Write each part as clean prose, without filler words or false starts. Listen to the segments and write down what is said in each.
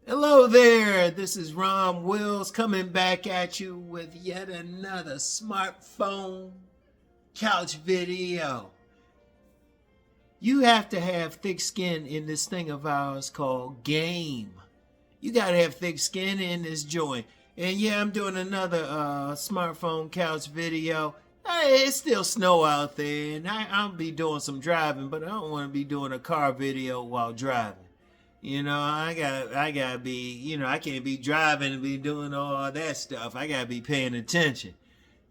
Hello there, this is Rom Wills coming back at you with yet another smartphone couch video. You have to have thick skin in this thing of ours called game. You gotta have thick skin in this joint. And yeah, I'm doing another smartphone couch video. Hey, it's still snow out there, and I'll be doing some driving, but I don't want to be doing a car video while driving. I gotta be, I can't be driving and be doing all that stuff. I gotta be paying attention.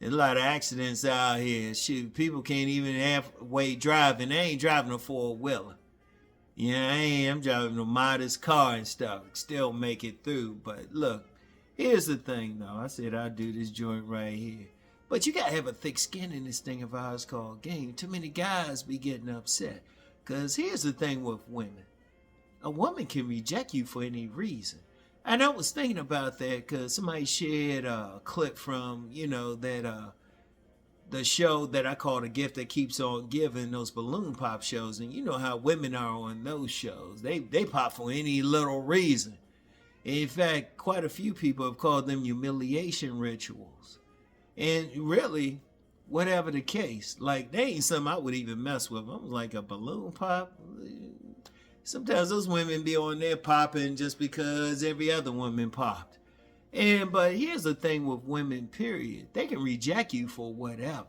There's a lot of accidents out here. Shoot, people can't even halfway driving. They ain't driving a four-wheeler. I'm driving a modest car and stuff. Still make it through. But look, here's the thing though. I said I'll do this joint right here. But you gotta have a thick skin in this thing of ours called game. Too many guys be getting upset. Cause here's the thing with women. A woman can reject you for any reason. And I was thinking about that because somebody shared a clip from, the show that I call The Gift That Keeps On Giving, those balloon pop shows. And you know how women are on those shows. They pop for any little reason. In fact, quite a few people have called them humiliation rituals. And really, whatever the case, like they ain't something I would even mess with. I'm like, a balloon pop? Sometimes those women be on there popping just because every other woman popped. But here's the thing with women, period. They can reject you for whatever.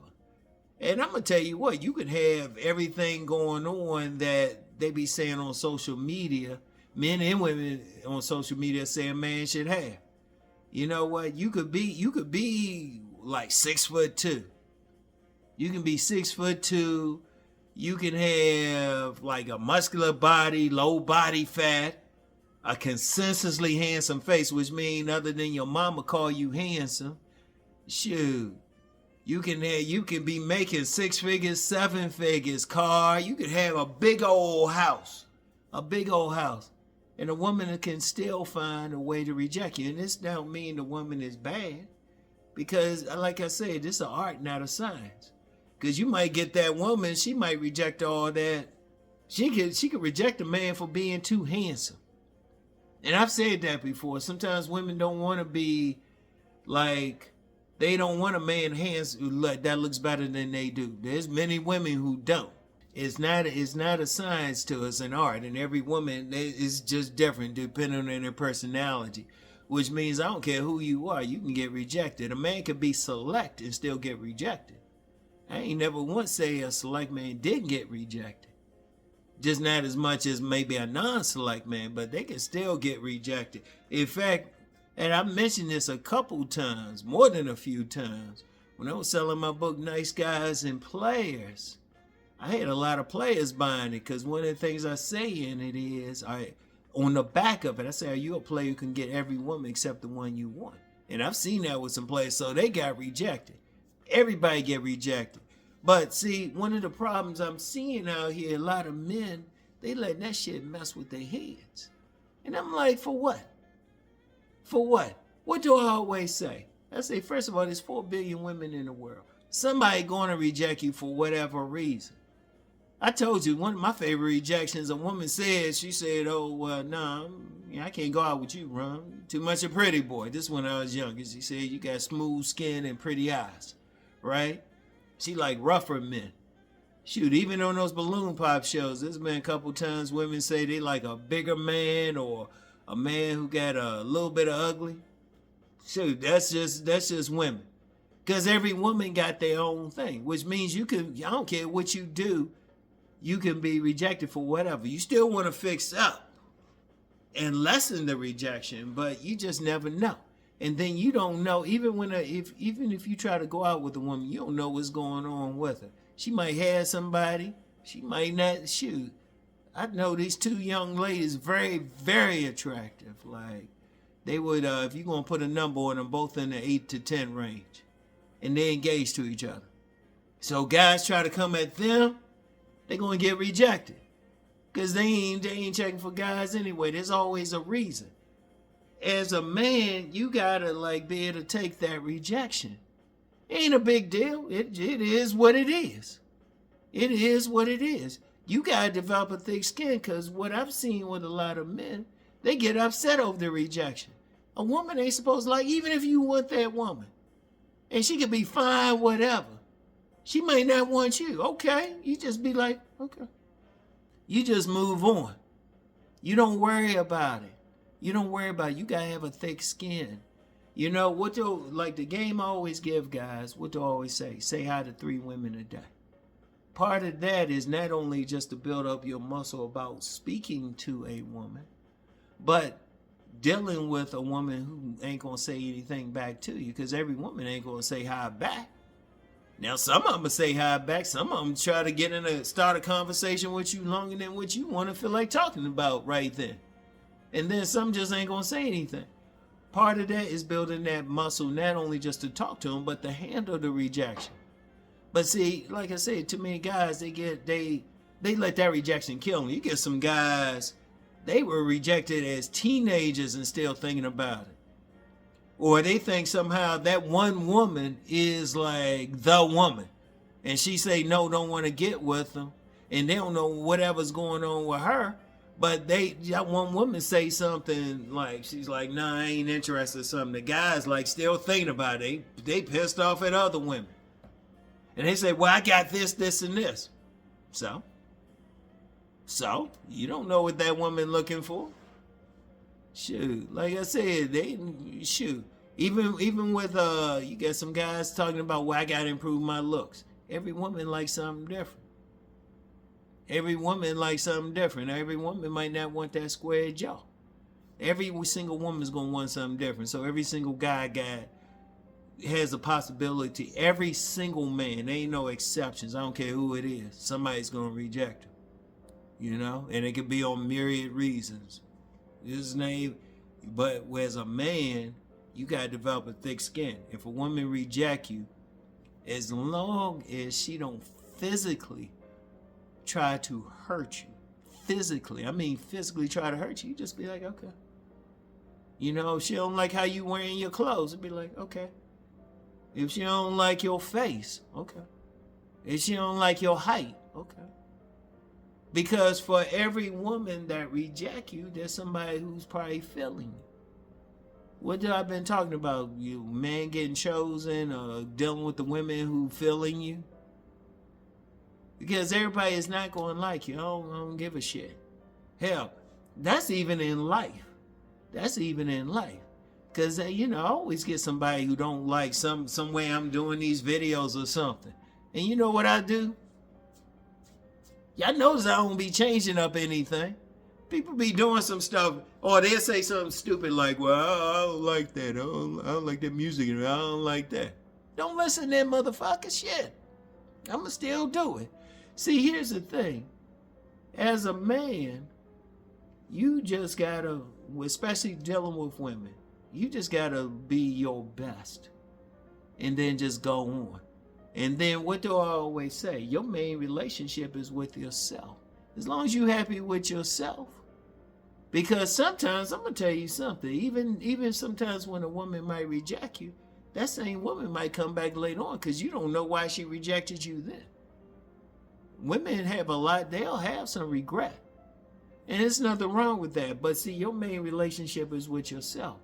And I'm going to tell you what, you can have everything going on that they be saying on social media, men and women on social media saying a man should have. You know what? You could be like 6'2". You can be 6'2". You can have like a muscular body, low body fat, a consensusly handsome face, which means other than your mama call you handsome. Shoot, you can be making 6 figures, 7 figures, car. You could have a big old house, and a woman can still find a way to reject you. And this don't mean the woman is bad, because like I said, this is an art, not a science. Because you might get that woman, she might reject all that. She could reject a man for being too handsome. And I've said that before. Sometimes women don't want to be like, they don't want a man handsome that looks better than they do. There's many women who don't. It's not a science to us, an art. And every woman is just different depending on their personality. Which means I don't care who you are, you can get rejected. A man could be select and still get rejected. I ain't never once say a select man didn't get rejected. Just not as much as maybe a non-select man, but they can still get rejected. In fact, and I mentioned this a couple times, more than a few times, when I was selling my book, Nice Guys and Players. I had a lot of players buying it because one of the things I say in it is, on the back of it, I say, are you a player who can get every woman except the one you want? And I've seen that with some players, so they got rejected. Everybody get rejected. But see, one of the problems I'm seeing out here, a lot of men, they let that shit mess with their heads. And I'm like, for what? For what? What do I always say? I say, first of all, there's 4 billion women in the world. Somebody going to reject you for whatever reason. I told you, one of my favorite rejections, a woman said, she said, I can't go out with you, Ron. Too much a pretty boy. This when I was younger. She said, you got smooth skin and pretty eyes. Right? She like rougher men. Shoot, even on those balloon pop shows, there's been a couple times women say they like a bigger man or a man who got a little bit of ugly. Shoot, that's just women. Because every woman got their own thing, which means I don't care what you do, you can be rejected for whatever. You still want to fix up and lessen the rejection, but you just never know. And then you don't know, even if you try to go out with a woman, you don't know what's going on with her. She might have somebody, she might not. Shoot, I know these 2 young ladies, very, very attractive. Like, they would, if you're going to put a number on them, both in the 8 to 10 range. And they're engaged to each other. So guys try to come at them, they're going to get rejected. Because they ain't checking for guys anyway. There's always a reason. As a man, you gotta be able to take that rejection. It ain't a big deal. It is what it is. It is what it is. You gotta develop a thick skin, because what I've seen with a lot of men, They get upset over the rejection. A woman ain't supposed to like, even if you want that woman, and she could be fine, whatever. She might not want you. Okay. You just be like, okay. You just move on. You don't worry about it. You don't worry about it. You gotta have a thick skin. You know, like the game I always give guys, what do I always say? Say hi to 3 women a day. Part of that is not only just to build up your muscle about speaking to a woman, but dealing with a woman who ain't gonna say anything back to you, because every woman ain't gonna say hi back. Now, some of them will say hi back. Some of them try to start a conversation with you longer than what you want to feel like talking about right then. And then some just ain't going to say anything. Part of that is building that muscle, not only just to talk to them, but to handle the rejection. But see, like I said, too many guys, they let that rejection kill them. You get some guys, they were rejected as teenagers and still thinking about it. Or they think somehow that one woman is like the woman. And she say no, don't want to get with them. And they don't know whatever's going on with her. But that one woman say something like, she's like, nah, I ain't interested in something. The guy's like still thinking about it. They pissed off at other women. And they say, well, I got this, and this. So you don't know what that woman looking for. Shoot, like I said, even with you got some guys talking about, well, I gotta improve my looks. Every woman likes something different. Every woman likes something different. Every woman might not want that square jaw. Every single woman's gonna want something different. So every single guy has a possibility. Every single man, there ain't no exceptions. I don't care who it is. Somebody's gonna reject him. You know, and it could be on myriad reasons. His name, but as a man, you gotta develop a thick skin. If a woman reject you, as long as she don't physically try to hurt you, physically try to hurt you, you just be like, okay. You know, if she don't like how you wearing your clothes, it'd be like, okay. If she don't like your face, okay. If she don't like your height, okay. Because for every woman that reject you, there's somebody who's probably feeling you. What have I been talking about? You man getting chosen or dealing with the women who feeling you? Because everybody is not going to like you. I don't give a shit. Hell, that's even in life. That's even in life. Because, I always get somebody who don't like some way I'm doing these videos or something. And you know what I do? Y'all notice I don't be changing up anything. People be doing some stuff, or they'll say something stupid like, well, I don't like that. I don't like that music. I don't like that. Don't listen to that motherfucker shit. I'ma still do it. See, here's the thing. As a man, you just gotta, especially dealing with women, you just gotta be your best. And then just go on. And then what do I always say? Your main relationship is with yourself. As long as you're happy with yourself. Because sometimes, I'm going to tell you something, even sometimes when a woman might reject you, that same woman might come back later on because you don't know why she rejected you then. Women have they'll have some regret. And there's nothing wrong with that. But see, your main relationship is with yourself.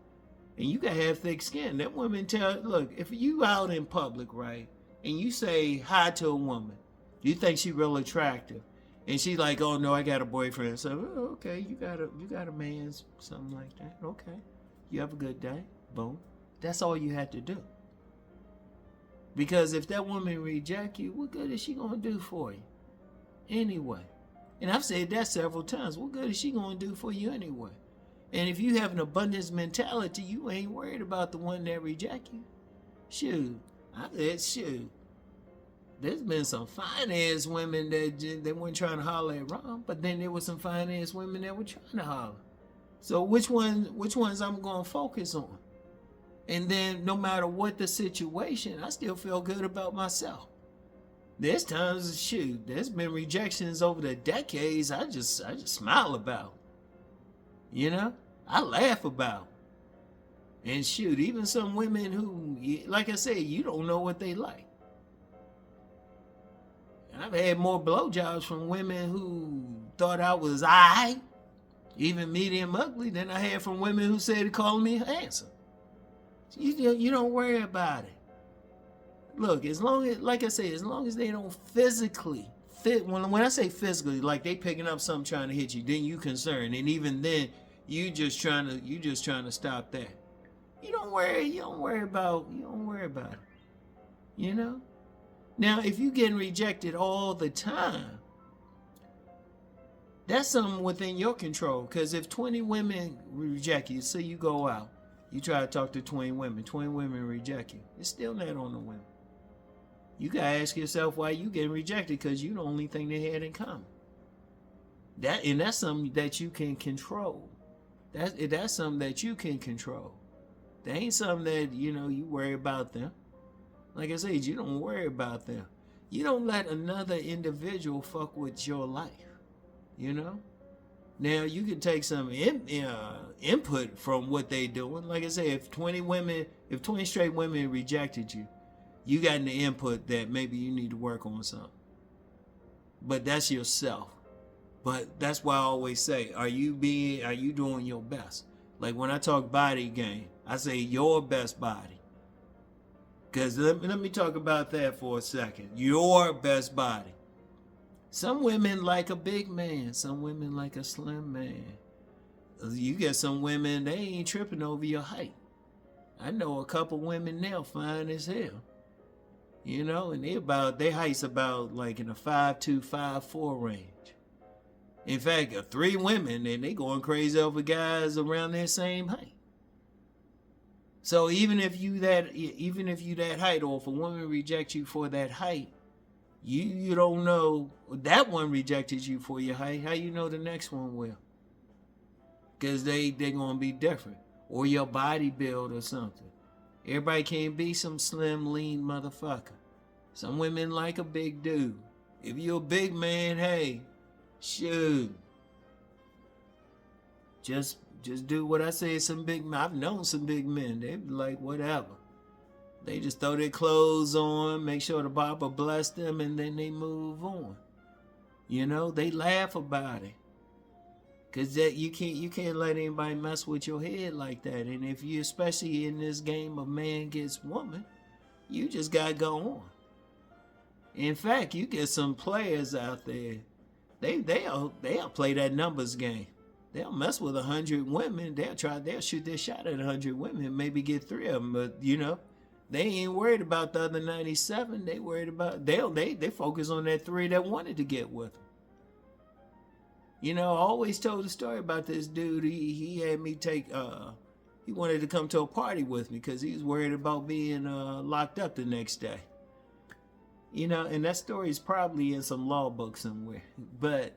And you got to have thick skin. That woman look, if you out in public, right, and you say hi to a woman, you think she real attractive, and she's like, oh no, I got a boyfriend. So, oh, okay, you got a man, something like that. Okay, you have a good day. Boom. That's all you have to do. Because if that woman reject you, what good is she gonna do for you? Anyway. And I've said that several times. What good is she gonna do for you anyway? And if you have an abundance mentality, you ain't worried about the one that reject you. Shoot. There's been some fine-ass women that weren't trying to holler at Rom, but then there were some fine-ass women that were trying to holler. So which ones I'm going to focus on? And then no matter what the situation, I still feel good about myself. There's times, there's been rejections over the decades I just smile about. I laugh about. And even some women who, like I said, you don't know what they like. I've had more blowjobs from women who thought I was aight, Even medium ugly than I had from women who said calling me handsome. You don't worry about it. Look, as long as, like I say, as long as they don't physically fit. When I say physically, like they picking up something trying to hit you, then you concerned, and even then, you just trying to stop that. You don't worry about it. You know. Now, if you getting rejected all the time, that's something within your control. Because if 20 women reject you, so you go out, you try to talk to 20 women reject you. It's still not on the women. You gotta ask yourself why you getting rejected, because you the only thing they had in common. That's something that you can control. That's something that you can control. That ain't something that you worry about them. Like I said, you don't worry about them. You don't let another individual fuck with your life. Now you can take some input from what they doing. Like I say, if 20 straight women rejected you, you got an input that maybe you need to work on something. But that's yourself. But that's why I always say, are you doing your best? Like when I talk body game, I say your best body. Because let me talk about that for a second. Your best body. Some women like a big man. Some women like a slim man. You get some women, they ain't tripping over your height. I know a couple women now fine as hell. And their height's about like in a 5'2", 5'4" range. In fact, 3 women, and they going crazy over guys around their same height. So even if you that height, or if a woman rejects you for that height, you don't know that one rejected you for your height. How you know the next one will? Because they gonna be different, or your body build or something. Everybody can't be some slim, lean motherfucker. Some women like a big dude. If you're a big man, hey, shoot. Just do what I say. I've known some big men. They be like, whatever. They just throw their clothes on, make sure the barber bless them, and then they move on. They laugh about it. Cause you can't let anybody mess with your head like that. And if you, especially in this game of man gets woman, you just gotta go on. In fact, you get some players out there, they'll play that numbers game. They'll mess with 100 women. They'll shoot their shot at 100 women, maybe get 3 of them. But they ain't worried about the other 97. They worried about they focus on that 3 that wanted to get with them. I always told a story about this dude. He had me take, he wanted to come to a party with me because he was worried about being locked up the next day. And that story is probably in some law book somewhere. But,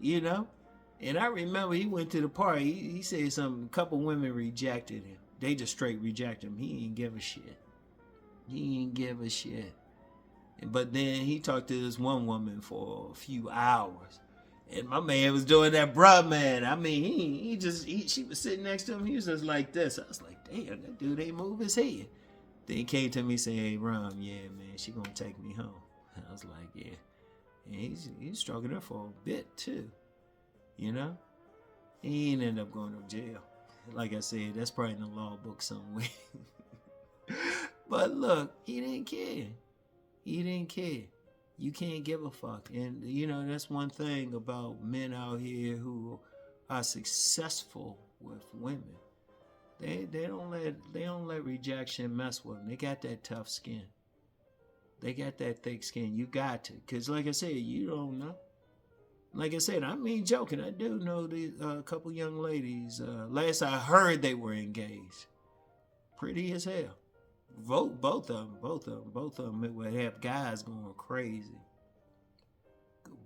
and I remember he went to the party. He said a couple women rejected him. They just straight rejected him. He ain't give a shit. But then he talked to this one woman for a few hours. And my man was doing that bruh man. I mean, she was sitting next to him. He was just like this. I was like, damn, that dude ain't move his head. Then he came to me saying, hey, Rom, yeah, man, she gonna take me home. I was like, yeah. And he's struggling her for a bit, too. He ain't end up going to jail. Like I said, that's probably in the law book somewhere. But look, he didn't care. You can't give a fuck. And, that's one thing about men out here who are successful with women. They don't let rejection mess with them. They got that tough skin. They got that thick skin. You got to. Because like I said, you don't know. Like I said, I mean joking. I do know a couple young ladies. Last I heard, they were engaged. Pretty as hell. Both of them would have guys going crazy.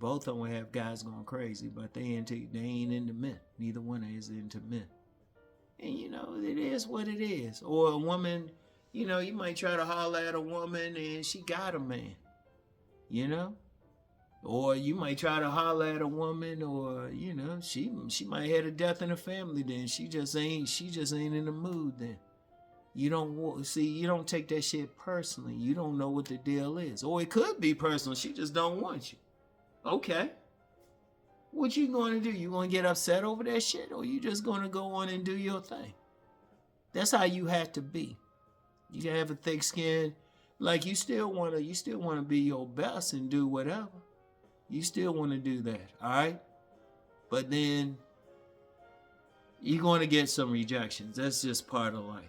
Both of them would have guys going crazy, but they ain't into men. Neither one is into men. And it is what it is. Or a woman, you might try to holler at a woman and she got a man. Or you might try to holler at a woman, or she might have a death in the family. Then she just ain't in the mood. Then you don't take that shit personally. You don't know what the deal is, or it could be personal. She just don't want you. Okay, What you going to do? You going to get upset over that shit, or you just going to go on and do your thing? That's how you have to be. You can have a thick skin. Like you still want to be your best and do whatever. You still want to do that, all right? But then you're going to get some rejections. That's just part of life.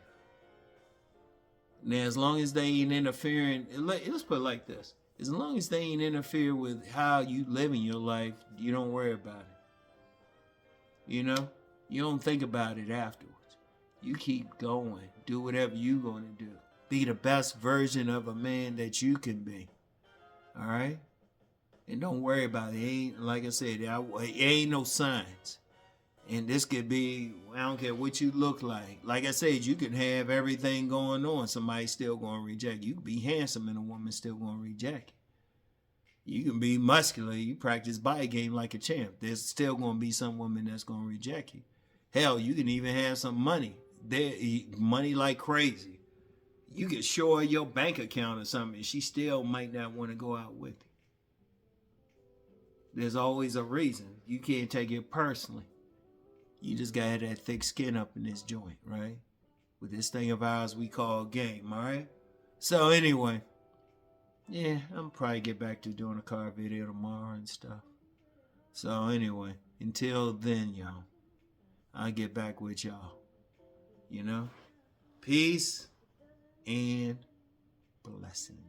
Now, as long as they ain't interfering, let's put it like this. As long as they ain't interfere with how you living your life, you don't worry about it. You know? You don't think about it afterwards. You keep going. Do whatever you going to do. Be the best version of a man that you can be. All right? And don't worry about it. It ain't, like I said, it ain't no signs. And this could be, I don't care what you look like. Like I said, you can have everything going on. Somebody's still going to reject you. You can be handsome and a woman's still going to reject you. You can be muscular. You practice body game like a champ. There's still going to be some woman that's going to reject you. Hell, you can even have some money. Money like crazy. You can show her your bank account or something, and she still might not want to go out with you. There's always a reason. You can't take it personally. You just got to have that thick skin up in this joint, right? With this thing of ours we call game, all right? So anyway, yeah, I'm probably get back to doing a car video tomorrow and stuff. So anyway, until then, y'all, I'll get back with y'all. You know? Peace and blessings.